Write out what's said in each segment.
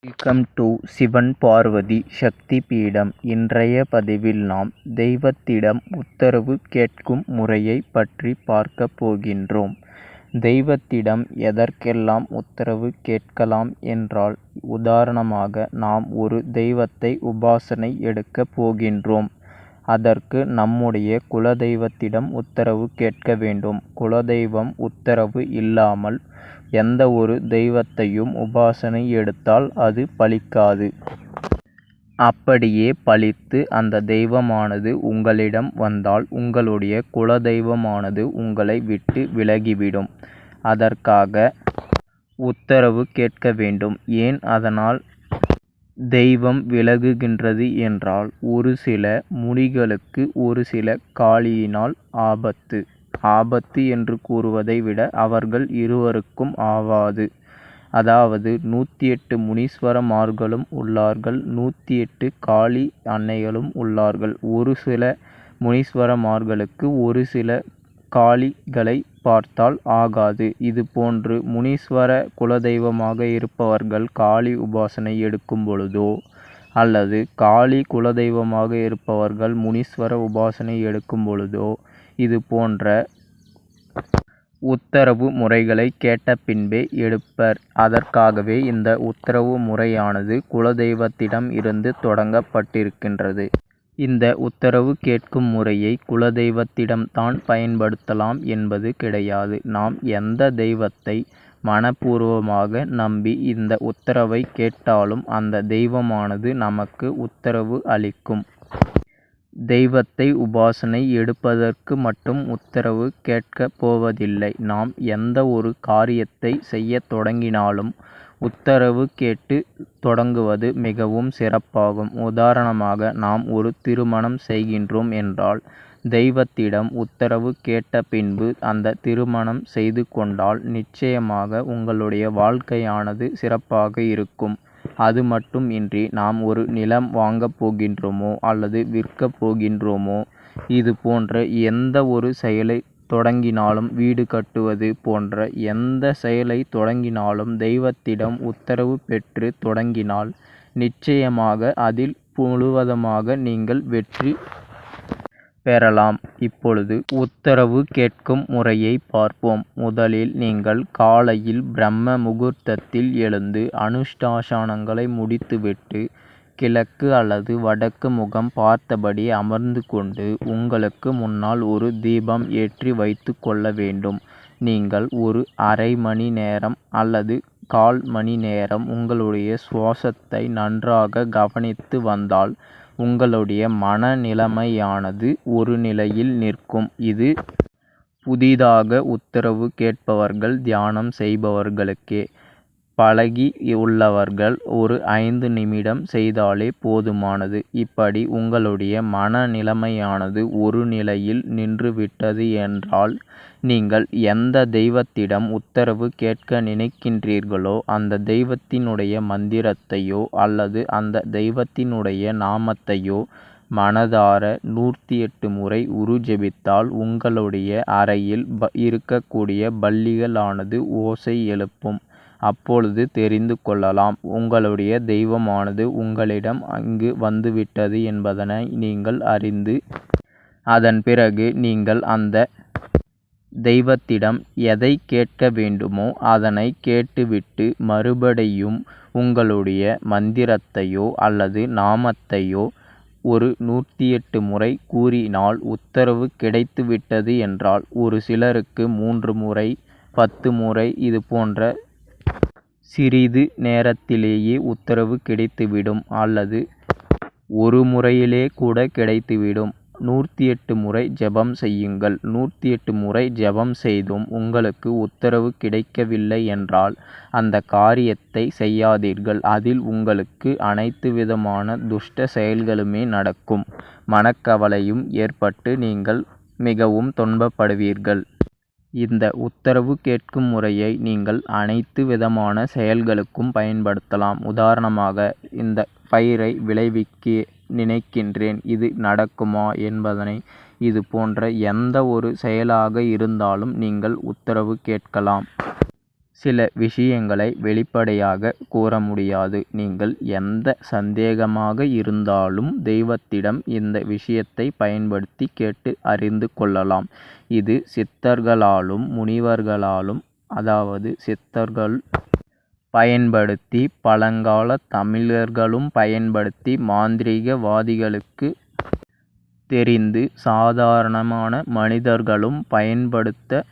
Welcome to Sivan Parvati சக்தி பீடம். இன்றைய பதிவில் நாம் தெய்வத்திடம் உத்தரவு கேட்கும் முறையை பற்றி பார்க்க போகின்றோம். தெய்வத்திடம் எதற்கெல்லாம் உத்தரவு கேட்கலாம் என்றால், உதாரணமாக நாம் ஒரு தெய்வத்தை உபாசனை எடுக்க போகின்றோம். அதற்கு நம்முடைய குலதெய்வத்திடம் உத்தரவு கேட்க வேண்டும். குலதெய்வம் உத்தரவு இல்லாமல் எந்த ஒரு தெய்வத்தையும் உபாசனை எடுத்தால் அது பலிக்காது. அப்படியே பலித்து அந்த தெய்வமானது உங்களிடம் வந்தால் உங்களுடைய குலதெய்வமானது உங்களை விட்டு விலகிவிடும். அதற்காக உத்தரவு கேட்க வேண்டும். ஏன் அதனால் தெய்வம் விலகுகின்றது என்றால், ஒரு சில முனிகளுக்கு ஒரு சில காளியினால் ஆபத்து என்று கூறுவதை விட அவர்கள் இருவருக்கும் ஆவாது. அதாவது 108 முனீஸ்வரமார்களும் உள்ளார்கள், 108 காளி அன்னைகளும் உள்ளார்கள். ஒரு சில முனீஸ்வரமார்களுக்கு ஒரு சில காளிகளை பார்த்தால் ஆகாது. இது போன்று முனீஸ்வர குலதெய்வமாக இருப்பவர்கள் காளி உபாசனை எடுக்கும் பொழுதோ, அல்லது காளி குலதெய்வமாக இருப்பவர்கள் முனீஸ்வர உபாசனை எடுக்கும் பொழுதோ இது போன்ற உத்தரவு முறைகளை கேட்ட பின்பே எடுப்பர். அதற்காகவே இந்த உத்தரவு முறையானது குலதெய்வத்திடம் இருந்து தொடங்கப்பட்டிருக்கின்றது. இந்த உத்தரவு கேட்கும் முறையை குலதெய்வத்திடம்தான் பயன்படுத்தலாம் என்பது கிடையாது. நாம் எந்த தெய்வத்தை மனப்பூர்வமாக நம்பி இந்த உத்தரவை கேட்டாலும் அந்த தெய்வமானது நமக்கு உத்தரவு அளிக்கும். தெய்வத்தை உபாசனை எடுப்பதற்கு மட்டும் உத்தரவு கேட்கப் போவதில்லை. நாம் எந்த ஒரு காரியத்தை செய்ய தொடங்கினாலும் உத்தரவு கேட்டு தொடங்குவது மிகவும் சிறப்பாகும். உதாரணமாக நாம் ஒரு திருமணம் செய்கின்றோம் என்றால், தெய்வத்திடம் உத்தரவு கேட்ட பின்பு அந்த திருமணம் செய்து கொண்டால் நிச்சயமாக உங்களுடைய வாழ்க்கையானது சிறப்பாக இருக்கும். அது மட்டும் இன்றி நாம் ஒரு நிலம் வாங்கப் போகின்றோமோ அல்லது விற்கப் போகின்றோமோ, இது போன்ற எந்த ஒரு செயலை தொடங்கினாலும், வீடு கட்டுவது போன்ற எந்த செயலை தொடங்கினாலும் தெய்வத்திடம் உத்தரவு பெற்று தொடங்கினால் நிச்சயமாக அதில் முழுவதுமாக நீங்கள் வெற்றி பெறலாம். இப்பொழுது உத்தரவு கேட்கும் முறையை பார்ப்போம். முதலில் நீங்கள் காலையில் பிரம்ம முகூர்த்தத்தில் எழுந்து அனுஷ்டாசனங்களை முடித்துவிட்டு கிழக்கு அல்லது வடக்கு முகம் பார்த்தபடி அமர்ந்து கொண்டு உங்களுக்கு முன்னால் ஒரு தீபம் ஏற்றி வைத்து கொள்ள வேண்டும். நீங்கள் ஒரு அரை மணி நேரம் அல்லது 1/4 மணி நேரம் உங்களுடைய சுவாசத்தை நன்றாக கவனித்து வந்தால் உங்களுடைய மனநிலைமையானது ஒரு நிலையில் நிற்கும். இது புதிதாக உத்தரவு கேட்பவர்கள், தியானம் செய்பவர்களுக்கே. பழகி உள்ளவர்கள் ஒரு 5 நிமிடம் செய்தாலே போதுமானது. இப்படி உங்களுடைய மனநிலைமையானது ஒரு நிலையில் நின்றுவிட்டது என்றால், நீங்கள் எந்த தெய்வத்திடம் உத்தரவு கேட்க நினைக்கின்றீர்களோ அந்த தெய்வத்தினுடைய மந்திரத்தையோ அல்லது அந்த தெய்வத்தினுடைய நாமத்தையோ மனதார 108 முறை உருஜெபித்தால் உங்களுடைய அறையில் இருக்கக்கூடிய பல்லிகளானது ஓசை எழுப்பும். அப்பொழுது தெரிந்து கொள்ளலாம் உங்களுடைய தெய்வமானது உங்களிடம் அங்கு வந்துவிட்டது என்பதனை நீங்கள் அறிந்து, அதன் பிறகு நீங்கள் அந்த தெய்வத்திடம் எதை கேட்க வேண்டுமோ அதனை கேட்டுவிட்டு மறுபடியும் உங்களுடைய மந்திரத்தையோ அல்லது நாமத்தையோ ஒரு 108 முறை கூறினால் உத்தரவு கிடைத்துவிட்டது என்றால், ஒரு சிலருக்கு 3 முறை 10 முறை இது போன்ற சிறிது நேரத்திலேயே உத்தரவு கிடைத்துவிடும், அல்லது ஒரு முறையிலே கூட கிடைத்துவிடும். 108 முறை ஜெபம் செய்யுங்கள். 108 முறை ஜெபம் செய்தும் உங்களுக்கு உத்தரவு கிடைக்கவில்லை என்றால் அந்த காரியத்தை செய்யாதீர்கள். அதில் உங்களுக்கு அனைத்து விதமான துஷ்ட செயல்களுமே நடக்கும். மனக்கவலையும் ஏற்பட்டு நீங்கள் மிகவும் துன்பப்படுவீர்கள். இந்த உத்தரவு கேட்கும் முறையை நீங்கள் அனைத்து விதமான செயல்களுக்கும் பயன்படுத்தலாம். உதாரணமாக, இந்த பயிரை விளைவிக்க நினைக்கின்றேன், இது நடக்குமா என்பதனை, இது போன்ற எந்த ஒரு செயலாக இருந்தாலும் நீங்கள் உத்தரவு கேட்கலாம். சில விஷயங்களை வெளிப்படையாக கூற முடியாது. நீங்கள் எந்த சந்தேகமாக இருந்தாலும் தெய்வத்திடம் இந்த விஷயத்தை பயன்படுத்தி கேட்டு அறிந்து கொள்ளலாம். இது சித்தர்களாலும் முனிவர்களாலும் சித்தர்கள் பயன்படுத்தி பழங்கால தமிழர்களும் பயன்படுத்தி மாந்திரீகவாதிகளுக்கு தெரிந்து சாதாரணமான மனிதர்களும் பயன்படுத்த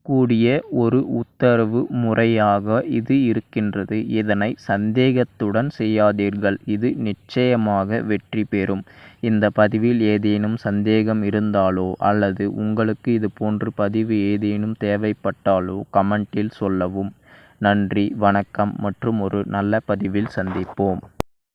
கூடிய ஒரு உத்தரவு முறையாக இது இருக்கின்றது. இதனை சந்தேகத்துடன் செய்யாதீர்கள். இது நிச்சயமாக வெற்றி பெறும். இந்த பதிவில் ஏதேனும் சந்தேகம் இருந்தாலோ அல்லது உங்களுக்கு இது போன்ற பதிவு ஏதேனும் தேவைப்பட்டாலோ கமெண்டில் சொல்லவும். நன்றி, வணக்கம் மற்றும் ஒரு நல்ல பதிவில் சந்திப்போம்.